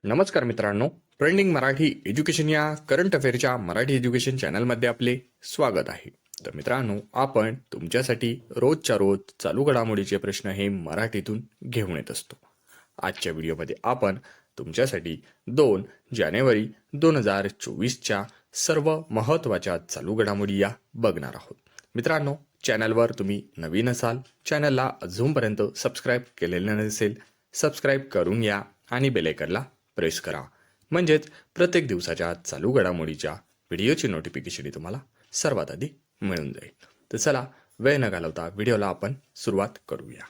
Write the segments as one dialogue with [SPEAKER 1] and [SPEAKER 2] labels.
[SPEAKER 1] नमस्कार मित्रांनो, trending Marathi education या करंट अफेअरच्या मराठी एज्युकेशन चॅनलमध्ये आपले स्वागत आहे. तर मित्रांनो, आपण तुमच्यासाठी रोजच्या रोज चालू घडामोडीचे प्रश्न हे मराठीतून घेऊन येत असतो. आजच्या व्हिडिओमध्ये आपण तुमच्यासाठी 2 जानेवारी 2024च्या सर्व महत्त्वाच्या चालू घडामोडी या बघणार आहोत. मित्रांनो, चॅनलवर तुम्ही नवीन असाल, चॅनलला अजूनपर्यंत सबस्क्राईब केलेलं नसेल, सबस्क्राईब करून घ्या आणि बेल आयकॉनला प्रेस करा. म्हणजेच प्रत्येक दिवसाच्या चालू घडामोडीच्या व्हिडिओची नोटिफिकेशन तुम्हाला सर्वात आधी मिळून जाईल. तर चला, वेळ न घालवता व्हिडिओला आपण सुरुवात करूया.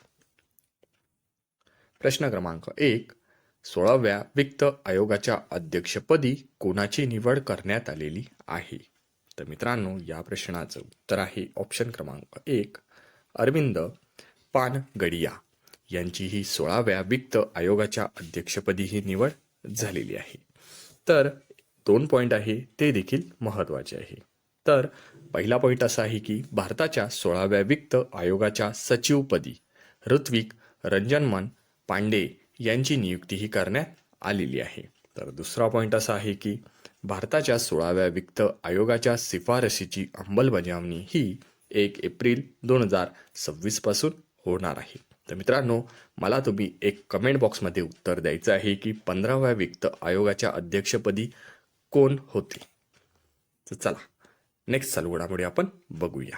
[SPEAKER 1] प्रश्न क्रमांक 1. 16व्या वित्त आयोगाच्या अध्यक्षपदी कोणाची निवड करण्यात आलेली आहे? तर मित्रांनो, या प्रश्नाचं उत्तर आहे ऑप्शन क्रमांक 1. अरविंद पानगडिया यांची ही 16व्या वित्त आयोगाच्या अध्यक्षपदी ही निवड झालेली आहे. तर 2 पॉईंट आहे, ते देखील महत्त्वाचे आहे. तर पहिला पॉईंट असा आहे की भारताच्या 16व्या वित्त आयोगाच्या सचिवपदी ऋत्विक रंजनमन पांडे यांची नियुक्ती ही करण्यात आलेली आहे. तर दुसरा पॉईंट असा आहे की भारताच्या 16व्या वित्त आयोगाच्या शिफारशीची अंमलबजावणी ही 1 एप्रिल 2026 पासून होणार आहे. तर मित्रांनो, मला तुम्ही एक कमेंट बॉक्समध्ये उत्तर द्यायचं आहे की 15व्या वित्त आयोगाच्या अध्यक्षपदी कोण होते. तर चला, नेक्स्ट चालू घडामोडी आपण बघूया.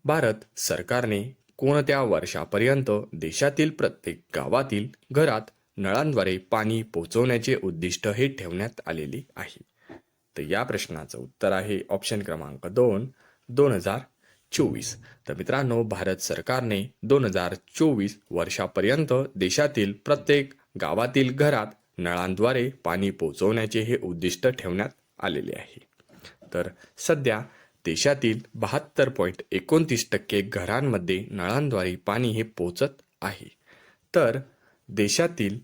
[SPEAKER 1] भारत सरकारने कोणत्या वर्षापर्यंत देशातील प्रत्येक गावातील घरात नळांद्वारे पाणी पोहोचवण्याचे उद्दिष्ट हे ठेवण्यात आलेले आहे? तर या प्रश्नाचं उत्तर आहे ऑप्शन क्रमांक 2, 2024. तर मित्रांनो, भारत सरकारने 2024 वर्षापर्यंत देशातील प्रत्येक गावातील घरात नळांद्वारे पाणी पोहोचवण्याचे हे उद्दिष्ट ठेवण्यात आलेले आहे. तर सध्या देशातील 72.29% घरांमध्ये नळांद्वारे पाणी हे पोहोचत आहे. तर देशातील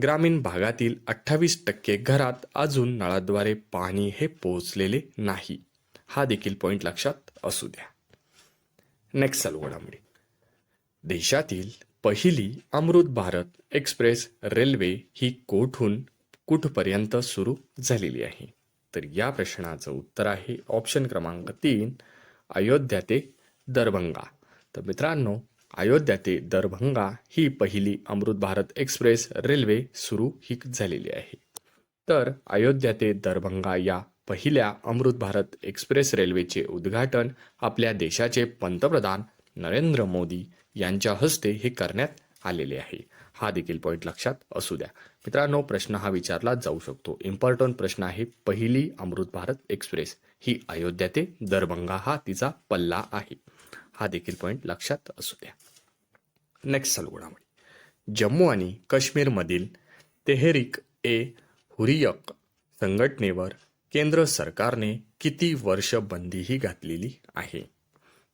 [SPEAKER 1] ग्रामीण भागातील 28% घरात अजून नळाद्वारे पाणी हे पोहोचलेले नाही. हा देखील पॉईंट लक्षात असू द्या. नेक्स्ट चालू घडामोडी. देशातील पहिली अमृत भारत एक्सप्रेस रेल्वे ही कुठपर्यंत सुरू झालेली आहे? तर या प्रश्नाचं उत्तर आहे ऑप्शन क्रमांक 3, अयोध्या ते दरभंगा. तर मित्रांनो, अयोध्या ते दरभंगा ही पहिली अमृत भारत एक्सप्रेस रेल्वे सुरू ही झालेली आहे. तर अयोध्या ते दरभंगा या पहिल्या अमृत भारत एक्सप्रेस रेल्वेचे उद्घाटन आपल्या देशाचे पंतप्रधान नरेंद्र मोदी यांच्या हस्ते हे करण्यात आलेले आहे. हा देखील पॉईंट लक्षात असू द्या. मित्रांनो, प्रश्न हा विचारला जाऊ शकतो. इम्पॉर्टंट प्रश्न आहे. पहिली अमृत भारत एक्सप्रेस ही अयोध्या ते दरभंगा हा तिचा पल्ला आहे. हा देखील पॉईंट लक्षात असू द्या. नेक्स्ट चालू घडामोडी. जम्मू आणि काश्मीरमधील तेहरीक ए हुरियत संघटनेवर केंद्र सरकारने किती वर्ष बंदीही घातलेली आहे?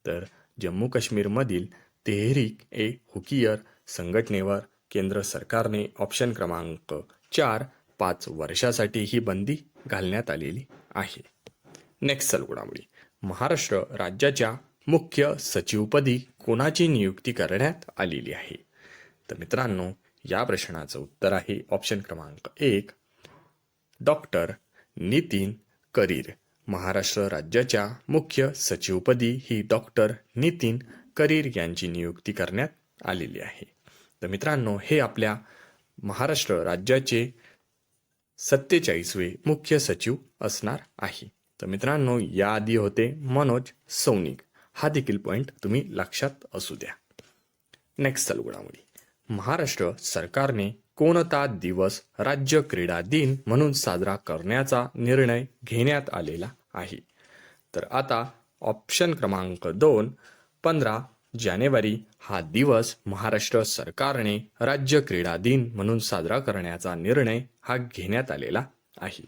[SPEAKER 1] तर जम्मू काश्मीरमधील तेहरीक ए हुरियत संघटनेवर केंद्र सरकारने ऑप्शन क्रमांक 4, 5 वर्षासाठी ही बंदी घालण्यात आलेली आहे. नेक्स्ट चालू घडामोडी. महाराष्ट्र राज्याच्या मुख्य सचिवपदी कोणाची नियुक्ती करण्यात आलेली आहे? तर मित्रांनो, या प्रश्नाचं उत्तर आहे ऑप्शन क्रमांक 1, डॉक्टर नितीन करीर. महाराष्ट्र राज्याच्या मुख्य सचिवपदी ही डॉक्टर नितीन करीर यांची नियुक्ती करण्यात आलेली आहे. तर मित्रांनो, हे आपल्या महाराष्ट्र राज्याचे 47वे मुख्य सचिव असणार आहे. तर मित्रांनो, याआधी होते मनोज सौनिक. हा देखील पॉईंट तुम्ही लक्षात असू द्या. नेक्स्ट चालू घडामोडी. महाराष्ट्र सरकारने कोणता दिवस राज्य क्रीडा दिन म्हणून साजरा करण्याचा निर्णय घेण्यात आलेला आहे? तर आता ऑप्शन क्रमांक 2, 15 जानेवारी हा दिवस महाराष्ट्र सरकारने राज्य क्रीडा दिन म्हणून साजरा करण्याचा निर्णय हा घेण्यात आलेला आहे.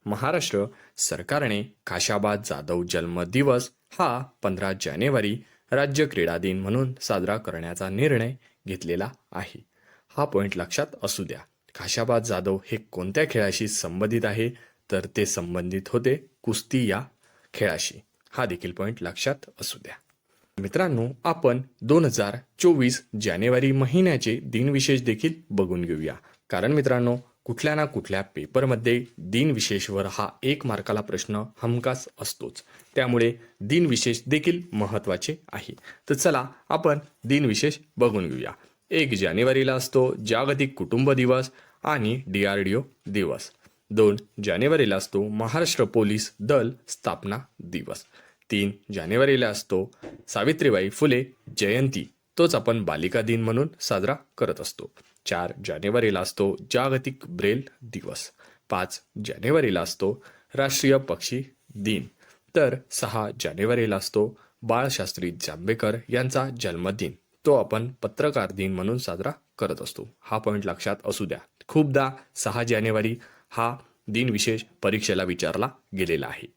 [SPEAKER 1] महाराष्ट्र सरकारने खाशाबा जाधव जन्मदिवस हा 15 जानेवारी राज्य क्रीडा दिन म्हणून साजरा करण्याचा निर्णय घेतलेला आहे. हा पॉईंट लक्षात असू द्या. खाशाबा जाधव हे कोणत्या खेळाशी संबंधित आहे? तर ते संबंधित होते कुस्ती या खेळाशी. हा देखील पॉईंट लक्षात असू द्या. मित्रांनो, आपण 2024 जानेवारी महिन्याचे दिनविशेष देखील बघून घेऊया. कारण मित्रांनो, कुठल्या ना कुठल्या पेपरमध्ये दिनविशेषवर हा 1 मार्काला प्रश्न हमखास असतोच. त्यामुळे दिनविशेष देखील महत्त्वाचे आहे. तर चला आपण दिनविशेष बघून घेऊया. 1 जानेवारीला असतो जागतिक कुटुंब दिवस आणि DRDO दिवस. 2 जानेवारीला असतो महाराष्ट्र पोलीस दल स्थापना दिवस. 3 जानेवारीला असतो सावित्रीबाई फुले जयंती, तोच आपण बालिका दिन म्हणून साजरा करत असतो. 4 जानेवारीला असतो जागतिक ब्रेल दिवस. 5 जानेवारीला असतो राष्ट्रीय पक्षी दिन. तर 6 जानेवारीला असतो बाळशास्त्री जांभेकर यांचा जन्मदिन, तो आपण पत्रकार दिन म्हणून साजरा करत असतो. हा पॉईंट लक्षात असू द्या. खूपदा 6 जानेवारी हा दिनविशेष परीक्षेला विचारला गेलेला आहे.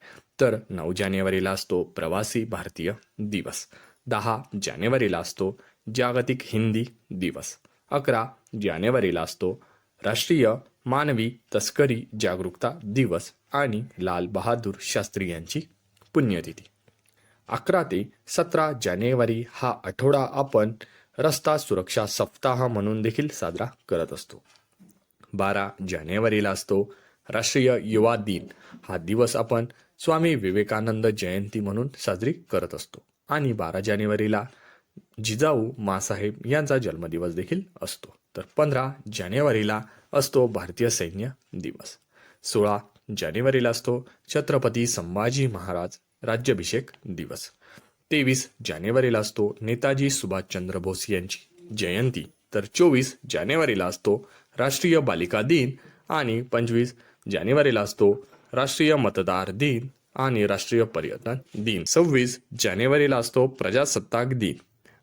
[SPEAKER 1] तर 9 जानेवारीला असतो प्रवासी भारतीय दिवस. 10 जानेवारीला असतो जागतिक हिंदी दिवस. 11 जानेवारीला असतो राष्ट्रीय मानवी तस्करी जागरूकता दिवस आणि लाल बहादूर शास्त्री यांची पुण्यतिथी. 11 ते 17 जानेवारी हा आठवडा आपण रस्ता सुरक्षा सप्ताह म्हणून देखील साजरा करत असतो. 12 जानेवारीला असतो राष्ट्रीय युवा दिन. हा दिवस आपण स्वामी विवेकानंद जयंती म्हणून साजरी करत असतो. आणि 12 जानेवारीला जिजाऊ माँसाहेब यांचा जन्मदिवस देखील असतो. तर 15 जानेवारीला असतो भारतीय सैन्य दिवस. 16 जानेवारीला असतो छत्रपती संभाजी महाराज राज्याभिषेक दिवस. 23 जानेवारीला असतो नेताजी सुभाषचंद्र बोस यांची जयंती. तर 24 जानेवारीला असतो राष्ट्रीय बालिका दिन आणि 25 जानेवारीला असतो राष्ट्रीय मतदार दिन आणि राष्ट्रीय पर्यटन दिन. 26 जानेवारीला असतो प्रजासत्ताक दिन.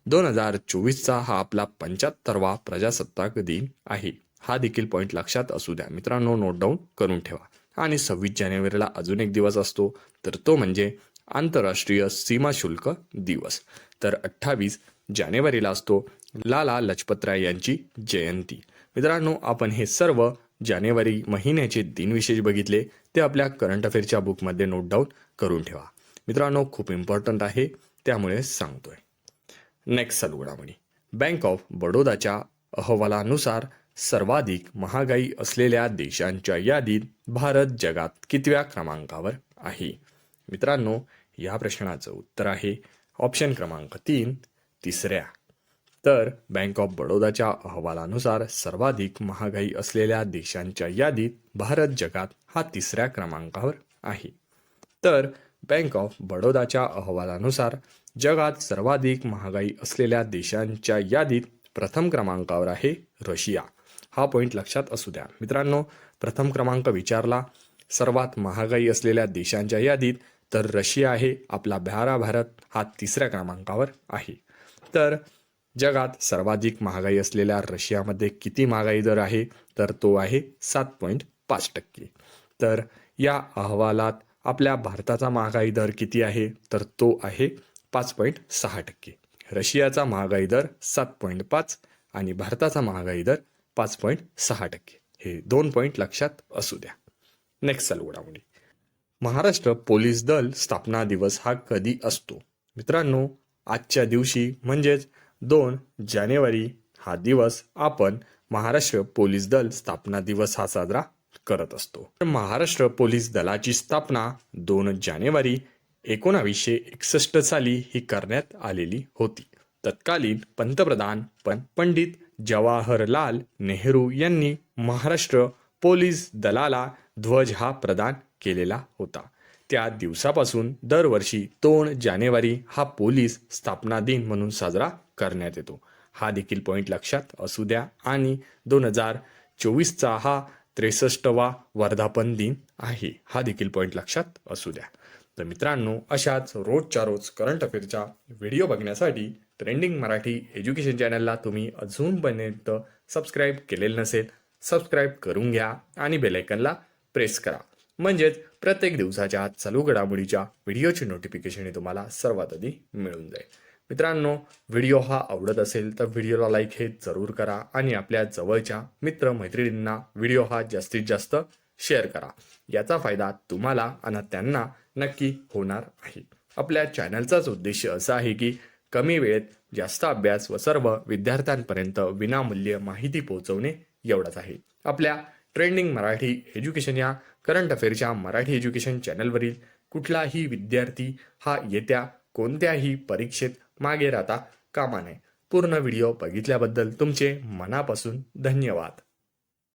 [SPEAKER 1] 2024चा हा आपला 75वा प्रजासत्ताक दिन आहे. हा देखील पॉईंट लक्षात असू द्या मित्रांनो, नोट डाऊन करून ठेवा. आणि 26 जानेवारीला अजून एक दिवस असतो, तर तो म्हणजे आंतरराष्ट्रीय सीमा शुल्क दिवस. तर 28 जानेवारीला असतो लाला लजपतराय यांची जयंती. मित्रांनो, आपण हे सर्व जानेवारी महिन्याचे दिनविशेष बघितले, ते आपल्या करंट अफेअरच्या बुकमध्ये नोट डाऊन करून ठेवा. मित्रांनो, खूप इम्पॉर्टंट आहे, त्यामुळे सांगतोय. नेक्स्ट चालू घडामोडी. बँक ऑफ बडोदाच्या अहवालानुसार सर्वाधिक महागाई असलेल्या देशांच्या यादीत भारत जगात कितव्या क्रमांकावर आहे? मित्रांनो, या प्रश्नाचं उत्तर आहे ऑप्शन क्रमांक 3, तिसऱ्या. तर बँक ऑफ बडोदाच्या अहवालानुसार सर्वाधिक महागाई असलेल्या देशांच्या यादीत भारत जगात हा 3ऱ्या क्रमांकावर आहे. तर बँक ऑफ बडोदाच्या अहवालानुसार जगात सर्वाधिक महागाई असलेल्या देशांच्या यादीत प्रथम क्रमांकावर आहे रशिया. हा पॉईंट लक्षात असू द्या मित्रांनो. प्रथम क्रमांक विचारला सर्वात महागाई असलेल्या देशांच्या यादीत, तर रशिया आहे. आपला भारत हा 3ऱ्या क्रमांकावर आहे. तर जगात सर्वाधिक महागाई असलेल्या रशियामध्ये किती महागाई दर आहे? तर तो आहे 7.5%. तर या अहवालात आपल्या भारताचा महागाई दर किती आहे? तर तो आहे 5.6%. रशियाचा महागाई दर 7.5 आणि भारताचा महागाई दर 5.6%. हे 2 पॉईंट लक्षात असू द्या. नेक्स्ट चालू घडामोडी. महाराष्ट्र पोलीस दल स्थापना दिवस हा कधी असतो? मित्रांनो, आजच्या दिवशी म्हणजेच 2 जानेवारी हा दिवस आपण महाराष्ट्र पोलीस दल स्थापना दिवस हा साजरा करत असतो. महाराष्ट्र पोलीस दलाची स्थापना 2 जानेवारी 1961 साली ही करण्यात आलेली होती. तत्कालीन पंतप्रधान पंडित जवाहरलाल नेहरू यांनी महाराष्ट्र पोलीस दलाला ध्वज हा प्रदान केलेला होता. त्या दिवसापासून दरवर्षी 2 जानेवारी हा पोलीस स्थापना दिन म्हणून साजरा करण्यात येतो. हा देखील पॉईंट लक्षात असू द्या. आणि 2024चा हा 63वा वर्धापन दिन आहे. हा देखील पॉईंट लक्षात असू द्या. तर मित्रांनो, अशाच रोजच्या रोज करंट अफेअरच्या व्हिडिओ बघण्यासाठी ट्रेंडिंग मराठी एज्युकेशन चॅनलला तुम्ही अजूनपर्यंत सबस्क्राईब केलेलं नसेल, सबस्क्राईब करून घ्या आणि बेल आयकनला प्रेस करा. म्हणजेच प्रत्येक दिवसाच्या चालू घडामोडीच्या व्हिडिओची नोटिफिकेशन हे तुम्हाला सर्वात आधी मिळून जाईल. मित्रांनो, व्हिडिओ हा आवडत असेल तर व्हिडिओला लाईक हे जरूर करा आणि आपल्या जवळच्या मित्र मैत्रिणींना व्हिडिओ हा जास्तीत जास्त शेअर करा. याचा फायदा तुम्हाला आणि त्यांना नक्की होणार आहे. आपल्या चॅनलचाच उद्देश असा आहे की कमी वेळेत जास्त अभ्यास व सर्व विद्यार्थ्यांपर्यंत विनामूल्य माहिती पोहोचवणे एवढाच आहे. आपल्या ट्रेंडिंग मराठी एज्युकेशन या करंट अफेअरच्या मराठी एज्युकेशन चॅनलवरील कुठलाही विद्यार्थी हा येत्या कोणत्याही परीक्षेत मागे राहता कामा नये. पूर्ण व्हिडिओ बघितल्याबद्दल तुमचे मनापासून धन्यवाद.